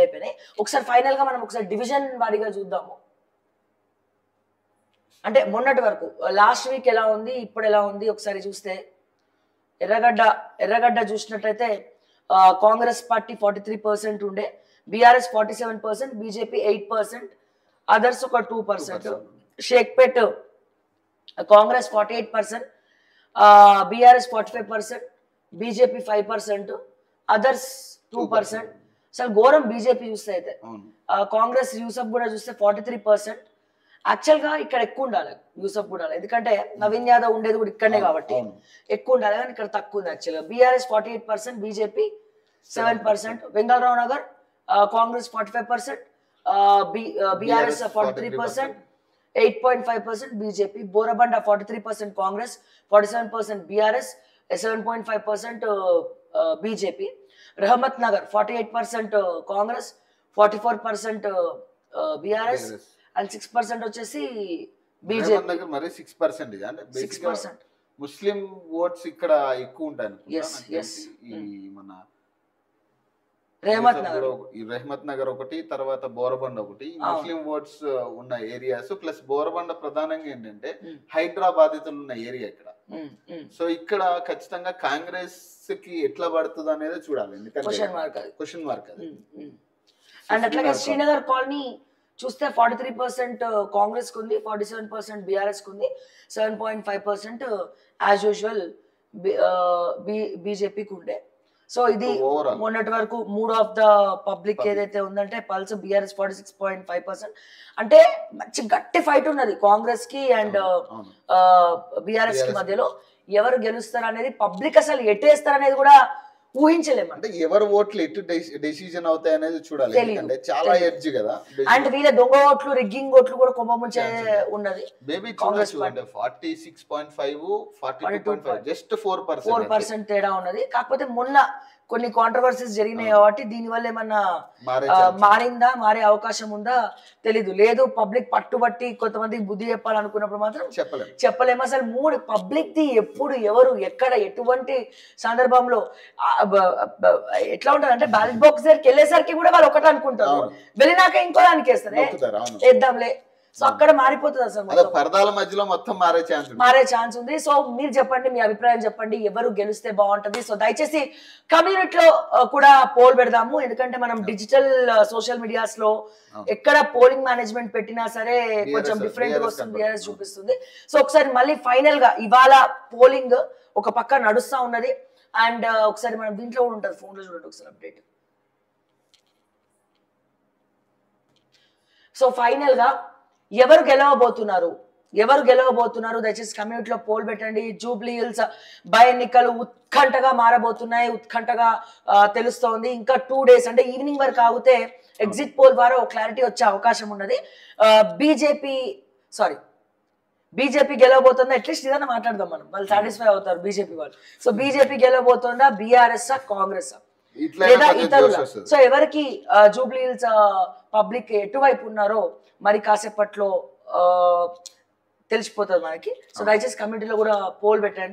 అయిపోయినాయి. ఒకసారి ఫైనల్ గా మనం ఒకసారి డివిజన్ వారీగా చూద్దాము. అంటే మొన్నటి వరకు లాస్ట్ వీక్ ఎలా ఉంది, ఇప్పుడు ఎలా ఉంది ఒకసారి చూస్తే ఎర్రగడ్డ చూసినట్టయితే కాంగ్రెస్ పార్టీ 43% ఉండే, బీఆర్ఎస్ 47%, బీజేపీ 8%, అదర్స్ ఒక 2%. Shaikpet Congress 48%, BRS 45%, BJP 5%, others 2%. అసలు ఘోరం బీజేపీ చూస్తే అయితే. కాంగ్రెస్ యూసఫ్ కూడా చూస్తే 43%. యాక్చువల్ గా ఇక్కడ ఎక్కువ ఉండాలి యూసఫ్ కూడా, ఎందుకంటే నవీన్ యాదవ్ ఉండేది కూడా ఇక్కడనే కాబట్టి ఎక్కువ ఉండాలి, కానీ ఇక్కడ తక్కువ ఉంది యాక్చువల్గా. BRS 48%, BJP 7%, Vengalrao Nagar Congress 45%, BRS 43%, 8.5% BJP. Borabanda 43% Congress, 47% BRS, 7.5% BJP. Rahmat Nagar 48% Congress, 44% BRS and 6% వచ్చేసి బీజేపీ. మరి 6% అంటే 6% ముస్లిం ఓట్స్ ఇక్కడ ఎక్కువ ఉంటాయి. మన రెహమత్ నగర్ ఒకటి, తర్వాత బోరబండ ఒకటి ముస్లిం ఓట్స్ ఉన్న ఏరియాస్. ప్లస్ బోరబండ ప్రధానంగా ఏంటంటే హైదరాబాదితులు ఉన్న ఏరియా ఇక్కడ. సో ఇక్కడ ఖచ్చితంగా కాంగ్రెస్ కి ఎట్లా పడుతుంది అనేది చూడాలి, ఎందుకంటే క్వశ్చన్ మార్క్ అది. అండ్ అట్లాగే శ్రీనగర్ కాలనీ చూస్తే 43% కాంగ్రెస్ కు ఉంది, 47% బీఆర్ఎస్ కు ఉంది, 7.5% యాజ్ యూజువల్ బీజేపీకి ఉండే. సో ఇది మొన్నటి వరకు మూడ్ ఆఫ్ ద పబ్లిక్ ఏదైతే ఉందంటే పల్స్ బీఆర్ఎస్ 46.5%. అంటే మంచి గట్టి ఫైట్ ఉన్నది కాంగ్రెస్ కి అండ్ బీఆర్ఎస్ కి మధ్యలో. ఎవరు గెలుస్తారు అనేది పబ్లిక్ అసలు ఎట్టేస్తారు అనేది కూడా ఊహించలేము. అంటే ఎవరు ఓట్లు ఎటు డెసిజన్ అవుతాయి అనేది చూడాలి, ఎందుకంటే చాలా ఎడ్జ్ కదా. అండ్ వీళ్ళ దొంగ ఓట్లు, రిగ్గింగ్ ఓట్లు కూడా కుంభముంచే ఉన్నది. మేబీ కాంగ్రెస్ అంటే 46.5, 42.5 జస్ట్ 4% తేడా ఉన్నది. కాకపోతే మొన్న కొన్ని కాంట్రవర్సీస్ జరిగినాయి కాబట్టి దీనివల్ల ఏమన్నా మారిందా, మారే అవకాశం ఉందా తెలీదు. లేదు పబ్లిక్ పట్టుబట్టి కొంతమందికి బుద్ధి చెప్పాలనుకున్నప్పుడు మాత్రం చెప్పలేము. అసలు మూడు పబ్లిక్ ది ఎప్పుడు ఎవరు ఎక్కడ ఎటువంటి సందర్భంలో ఎట్లా ఉంటది అంటే బ్యాలెట్ బాక్స్ దగ్గరికి వెళ్ళేసరికి కూడా వాళ్ళు ఒకటి అనుకుంటారు, వెళ్ళినాక ఇంకో దానికి వేస్తారు, వేద్దాంలే. సో అక్కడ మారిపోతుంది అసలు, పరదాల మధ్యలో మొత్తం మారే ఛాన్స్ ఉంది. సో మీరు చెప్పండి, మీ అభిప్రాయం చెప్పండి, ఎవరు గెలిస్తే బాగుంటది. సో దయచేసి కమ్యూనిటీలో కూడా పోల్ పెడదాము, ఎందుకంటే మనం డిజిటల్ సోషల్ మీడియాస్ లో ఎక్కడ పోలింగ్ మేనేజ్మెంట్ పెట్టినా సరే కొంచెం డిఫరెంట్ గా వస్తుంది, బీఆర్ఎస్ చూపిస్తుంది. సో ఒకసారి మళ్ళీ ఫైనల్ గా ఇవాళ పోలింగ్ ఒక పక్క నడుస్తా ఉన్నది. అండ్ ఒకసారి మనం దీంట్లో కూడా ఉంటుంది, ఫోన్ లో చూడండి ఒకసారి అప్డేట్. సో ఫైనల్ గా ఎవరు గెలవబోతున్నారు దయచేసి కమ్యూనిటీలో పోల్ పెట్టండి. జూబ్లీ హిల్స్ బై ఎన్నికలు ఉత్కంఠగా మారబోతున్నాయి, ఉత్కంఠగా తెలుస్తోంది. ఇంకా 2 days అంటే ఈవినింగ్ వరకు ఆగితే ఎగ్జిట్ పోల్ ద్వారా ఒక క్లారిటీ వచ్చే అవకాశం ఉన్నది. బీజేపీ గెలవబోతుందా, అట్లీస్ట్ ఇదన్నా మాట్లాడదాం మనం, వాళ్ళు సాటిస్ఫై అవుతారు బీజేపీ వాళ్ళు. సో బీజేపీ గెలవబోతుందా, బీఆర్ఎస్ కాంగ్రెస్ లేదా ఇతరుల? సో ఎవరికి జూబ్లీ హిల్స్ పబ్లిక్ ఎటువైపు ఉన్నారో మరి కాసేపట్లో తెలిసిపోతుంది మనకి. సో దయచేసి కమ్యూనిటీలో కూడా పోల్ పెట్టండి.